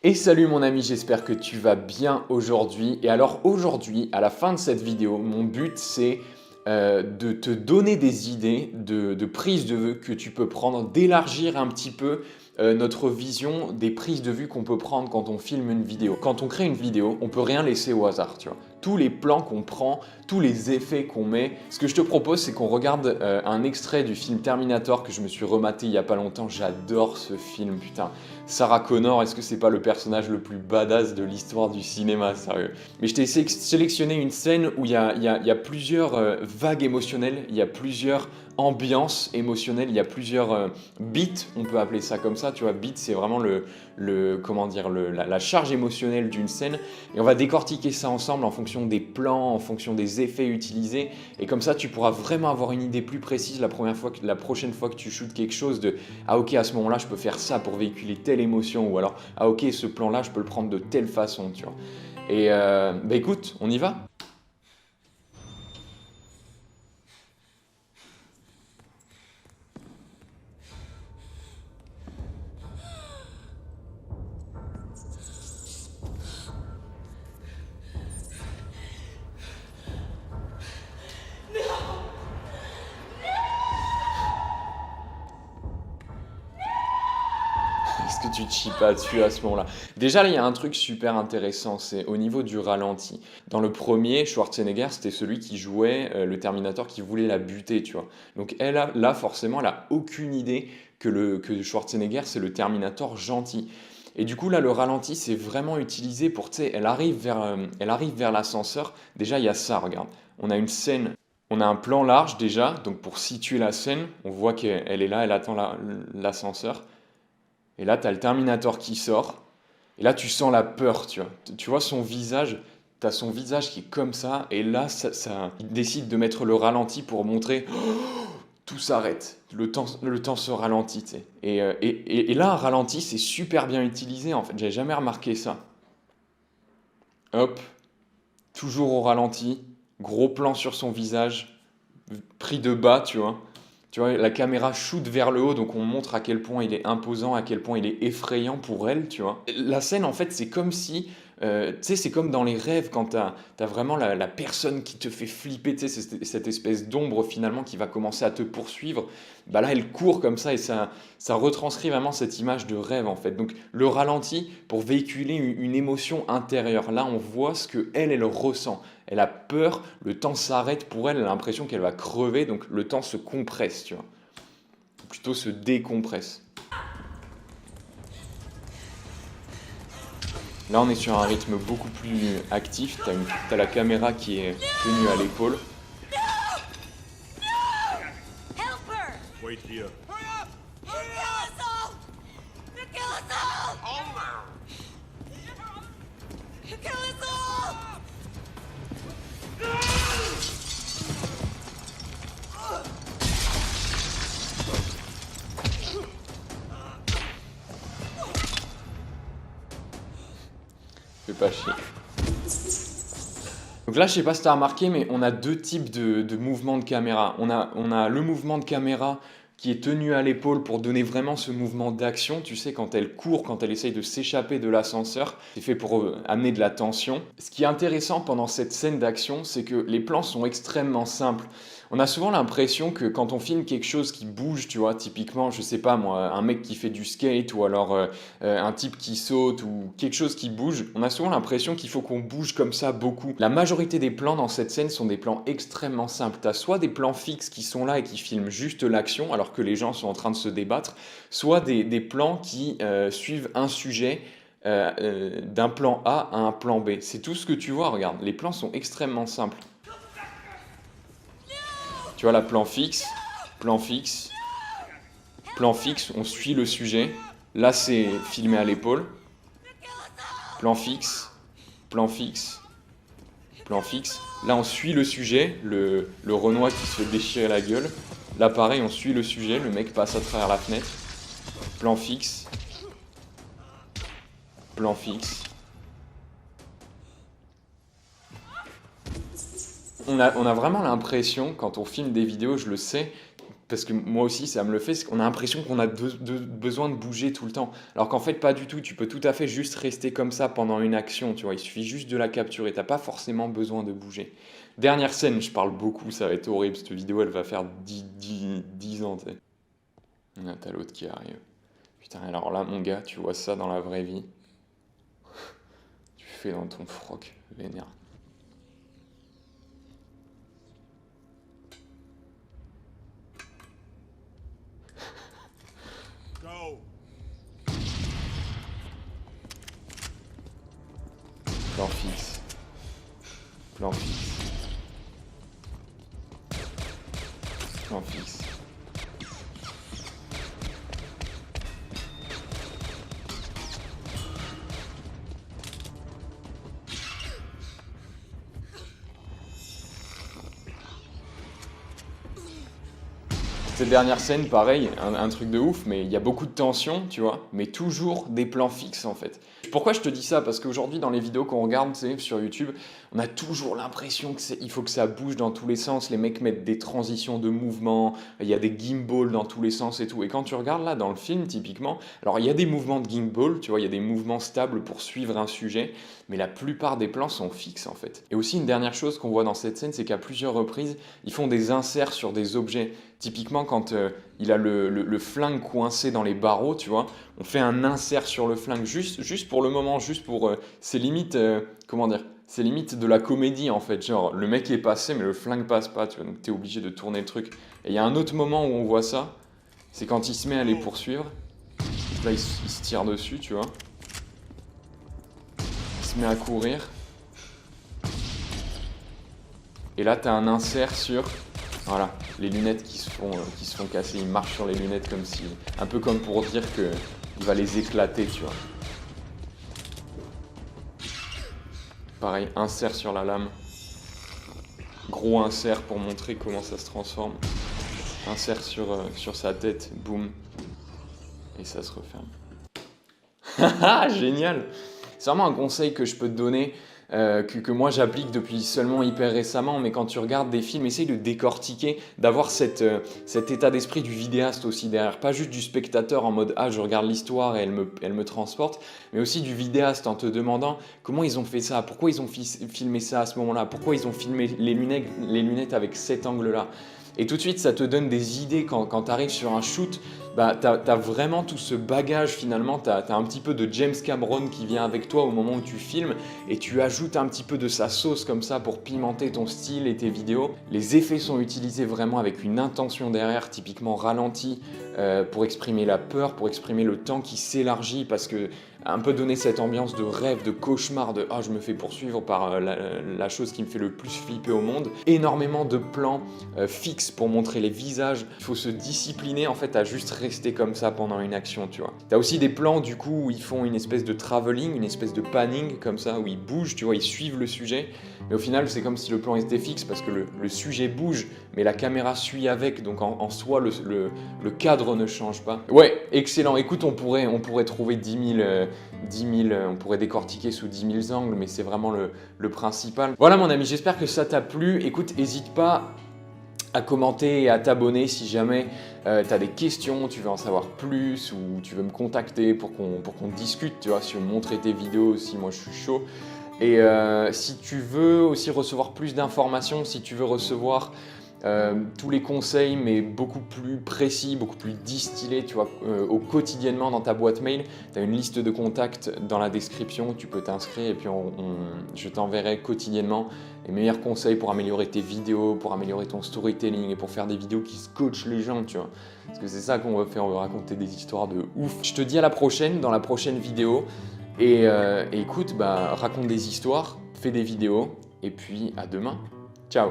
Et salut mon ami, j'espère que tu vas bien aujourd'hui. Et alors aujourd'hui, à la fin de cette vidéo, mon but c'est de te donner des idées de prise de vue que tu peux prendre, d'élargir un petit peu notre vision des prises de vue qu'on peut prendre quand on filme une vidéo. Quand on crée une vidéo, on peut rien laisser au hasard, tu vois. Tous les plans qu'on prend, tous les effets qu'on met. Ce que je te propose, c'est qu'on regarde un extrait du film Terminator que je me suis rematé il y a pas longtemps. J'adore ce film, putain. Sarah Connor, est-ce que c'est pas le personnage le plus badass de l'histoire du cinéma, sérieux? Mais je t'ai sélectionné une scène où il y a plusieurs vagues émotionnelles, il y a plusieurs ambiances émotionnelles, il y a plusieurs beats, on peut appeler ça comme ça, tu vois, beat c'est vraiment comment dire, la charge émotionnelle d'une scène, et on va décortiquer ça ensemble en fonction des plans, en fonction des effets utilisés, et comme ça tu pourras vraiment avoir une idée plus précise la prochaine fois que tu shootes quelque chose de ah ok, à ce moment-là je peux faire ça pour véhiculer telle émotion, ou alors ah ok, ce plan-là je peux le prendre de telle façon, tu vois. Et bah écoute, on y va? Est-ce que tu te chies pas dessus à ce moment-là? Déjà, là, il y a un truc super intéressant, c'est au niveau du ralenti. Dans le premier, Schwarzenegger, c'était celui qui jouait le Terminator qui voulait la buter, tu vois. Donc là, forcément, elle a aucune idée que Schwarzenegger, c'est le Terminator gentil. Et du coup, là, le ralenti, c'est vraiment utilisé pour, tu sais, elle arrive vers l'ascenseur. Déjà, il y a ça, regarde. On a une scène, on a un plan large déjà, donc pour situer la scène, on voit qu'elle est là, elle attend l'ascenseur. Et là, tu as le Terminator qui sort. Et là, tu sens la peur, tu vois. Tu vois son visage, tu as son visage qui est comme ça. Et là, il décide de mettre le ralenti pour montrer tout s'arrête. Le temps se ralentit, tu sais. Et là, un ralenti, c'est super bien utilisé, en fait. J'avais jamais remarqué ça. Hop, toujours au ralenti. Gros plan sur son visage, pris de bas, tu vois. Tu vois, la caméra shoot vers le haut, donc on montre à quel point il est imposant, à quel point il est effrayant pour elle, tu vois. La scène, en fait, c'est comme si, tu sais, c'est comme dans les rêves, quand t'as vraiment la personne qui te fait flipper, tu sais, cette espèce d'ombre finalement qui va commencer à te poursuivre. Bah là, elle court comme ça et ça retranscrit vraiment cette image de rêve, en fait. Donc le ralenti pour véhiculer une émotion intérieure. Là, on voit ce que elle ressent. Elle a peur, le temps s'arrête pour elle, elle a l'impression qu'elle va crever, donc le temps se compresse, tu vois. Ou plutôt se décompresse. Là, on est sur un rythme beaucoup plus actif. T'as la caméra qui est tenue à l'épaule. Help her! Wait here. Hurry up! Hurry kill us all! You kill us all! You kill us all! Fais pas chier. Donc là, je sais pas si tu as remarqué, mais on a deux types de mouvements de caméra. On a le mouvement de caméra qui est tenu à l'épaule pour donner vraiment ce mouvement d'action. Tu sais, quand elle court, quand elle essaye de s'échapper de l'ascenseur, c'est fait pour amener de la tension. Ce qui est intéressant pendant cette scène d'action, c'est que les plans sont extrêmement simples. On a souvent l'impression que quand on filme quelque chose qui bouge, tu vois, typiquement, je sais pas moi, un mec qui fait du skate ou alors un type qui saute ou quelque chose qui bouge, on a souvent l'impression qu'il faut qu'on bouge comme ça beaucoup. La majorité des plans dans cette scène sont des plans extrêmement simples. Tu as soit des plans fixes qui sont là et qui filment juste l'action alors que les gens sont en train de se débattre, soit des plans qui suivent un sujet d'un plan A à un plan B. C'est tout ce que tu vois, regarde, les plans sont extrêmement simples. Tu vois la plan fixe, plan fixe, plan fixe, on suit le sujet. Là, c'est filmé à l'épaule. Plan fixe, plan fixe, plan fixe. Là, on suit le sujet, le Renoir qui se fait déchirer la gueule. Là, pareil, on suit le sujet, le mec passe à travers la fenêtre. Plan fixe, plan fixe. On a vraiment l'impression, quand on filme des vidéos, je le sais, parce que moi aussi ça me le fait, c'est qu'on a l'impression qu'on a besoin de bouger tout le temps. Alors qu'en fait pas du tout, tu peux tout à fait juste rester comme ça pendant une action, tu vois, il suffit juste de la capturer, t'as pas forcément besoin de bouger. Dernière scène, je parle beaucoup, ça va être horrible, cette vidéo elle va faire 10 ans, tu sais. Là t'as l'autre qui arrive. Putain, alors là mon gars, tu vois ça dans la vraie vie, tu fais dans ton froc, vénère. Go. Plan fixe. Plan fixe. Plan fixe. Cette dernière scène, pareil, un truc de ouf, mais il y a beaucoup de tension, tu vois, mais toujours des plans fixes en fait. Pourquoi je te dis ça? Parce qu'aujourd'hui, dans les vidéos qu'on regarde, tu sais, sur YouTube, on a toujours l'impression qu'il faut que ça bouge dans tous les sens. Les mecs mettent des transitions de mouvement, il y a des gimbals dans tous les sens et tout. Et quand tu regardes là, dans le film, typiquement, alors il y a des mouvements de gimbal, tu vois, il y a des mouvements stables pour suivre un sujet, mais la plupart des plans sont fixes en fait. Et aussi, une dernière chose qu'on voit dans cette scène, c'est qu'à plusieurs reprises, ils font des inserts sur des objets. Typiquement, quand il a le flingue coincé dans les barreaux, tu vois, on fait un insert sur le flingue, juste pour le moment, juste pour... c'est limite, comment dire, c'est limite de la comédie en fait, genre le mec est passé mais le flingue passe pas, tu vois, donc t'es obligé de tourner le truc. Et il y a un autre moment où on voit ça, c'est quand il se met à les poursuivre, donc là il se tire dessus, tu vois, il se met à courir, et là t'as un insert sur... Voilà, les lunettes qui se font casser, il marche sur les lunettes comme si... Un peu comme pour dire qu'il va les éclater, tu vois. Pareil, insert sur la lame. Gros insert pour montrer comment ça se transforme. Insert sur sa tête, boum. Et ça se referme. Haha, génial! C'est vraiment un conseil que je peux te donner. Que moi j'applique depuis seulement hyper récemment, mais quand tu regardes des films, essaye de décortiquer, d'avoir cet état d'esprit du vidéaste aussi derrière, pas juste du spectateur en mode ah je regarde l'histoire et elle me transporte, mais aussi du vidéaste en te demandant comment ils ont fait ça, pourquoi ils ont filmé ça à ce moment-là, pourquoi ils ont filmé les lunettes avec cet angle-là. Et tout de suite, ça te donne des idées quand tu arrives sur un shoot. Bah, t'as vraiment tout ce bagage finalement, t'as un petit peu de James Cameron qui vient avec toi au moment où tu filmes et tu ajoutes un petit peu de sa sauce comme ça pour pimenter ton style et tes vidéos. Les effets sont utilisés vraiment avec une intention derrière, typiquement ralenti, pour exprimer la peur, pour exprimer le temps qui s'élargit parce que un peu donner cette ambiance de rêve, de cauchemar, de « ah, je me fais poursuivre par la chose qui me fait le plus flipper au monde ». Énormément de plans fixes pour montrer les visages. Il faut se discipliner en fait à juste rester comme ça pendant une action, tu vois. T'as aussi des plans du coup où ils font une espèce de travelling, une espèce de panning comme ça, où ils bougent, tu vois, ils suivent le sujet. Mais au final, c'est comme si le plan était fixe parce que le sujet bouge, mais la caméra suit avec, donc en soi, le cadre ne change pas. Ouais, excellent. Écoute, on pourrait trouver 10 000, on pourrait décortiquer sous 10 000 angles, mais c'est vraiment le principal. Voilà mon ami, j'espère que ça t'a plu. Écoute, n'hésite pas à commenter et à t'abonner si jamais tu as des questions, tu veux en savoir plus ou tu veux me contacter pour qu'on discute, tu vois, si tu veux me montrer tes vidéos aussi, moi je suis chaud. Et si tu veux aussi recevoir plus d'informations, si tu veux recevoir tous les conseils mais beaucoup plus précis, beaucoup plus distillés, tu vois, au quotidiennement dans ta boîte mail, tu as une liste de contacts dans la description, tu peux t'inscrire et puis je t'enverrai quotidiennement les meilleurs conseils pour améliorer tes vidéos, pour améliorer ton storytelling et pour faire des vidéos qui scotchent les gens, tu vois. Parce que c'est ça qu'on veut faire, on veut raconter des histoires de ouf. Je te dis à la prochaine, dans la prochaine vidéo. Et écoute, bah, raconte des histoires, fais des vidéos, et puis à demain. Ciao!